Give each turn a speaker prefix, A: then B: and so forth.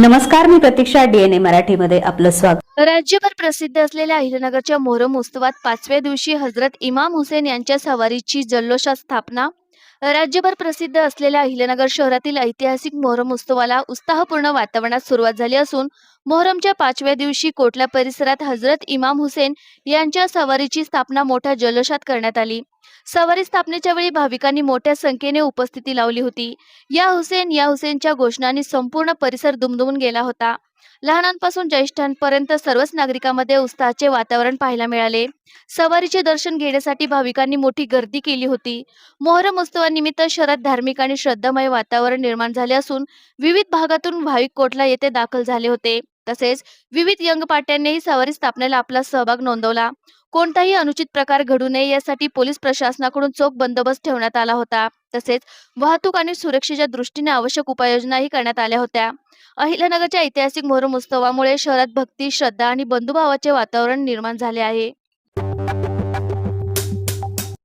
A: नमस्कार, मी प्रतीक्षा. डीएनए मराठीमध्ये आपलं स्वागत.
B: राज्यभर प्रसिद्ध असलेल्या अहिल्यानगरच्या मोहरम उत्सवात 5व्या दिवशी हजरत इमाम हुसेन यांच्या सवारीची जल्लोषात स्थापना. राज्यभर प्रसिद्ध असलेल्या अहिल्यानगर शहरातील ऐतिहासिक मोहरम उत्सवाला उत्साहपूर्ण वातावरणात सुरुवात झाली असून मोहरमच्या 5व्या दिवशी कोटला परिसरात हजरत इमाम हुसेन यांच्या सवारीची स्थापना मोठ्या जल्लोषात करण्यात आली. सवारी स्थापनेच्या वेळी भाविकांनी मोठ्या संख्येने उपस्थिती लावली होती. या हुसेनच्या घोषणांनी संपूर्ण परिसर दुमदुमून गेला होता. लहानांपासून ज्येष्ठांपर्यंत सर्वच नागरिकांमध्ये उत्साहाचे वातावरण पाहायला मिळाले. सवारीचे दर्शन घेण्यासाठी भाविकांनी मोठी गर्दी केली होती. मोहरम उत्सवानिमित्त शहरात धार्मिक आणि श्रद्धामय वातावरण निर्माण झाले असून विविध भागातून भाविक कोटला येथे दाखल झाले होते. तसेच विविध यंग पार्ट्यांनीही सवारी स्थापनेला आपला सहभाग नोंदवला. कोणताही अनुचित प्रकार घडू नये यासाठी पोलीस प्रशासनाकडून चोख बंदोबस्त ठेवण्यात आला होता. तसेच वाहतूक आणि सुरक्षेच्या दृष्टीने आवश्यक उपाययोजनाही करण्यात आल्या होत्या. अहिल्यानगरच्या ऐतिहासिक मोहरम उत्सवामुळे शहरात भक्ती, श्रद्धा आणि बंधुभावाचे वातावरण निर्माण झाले आहे.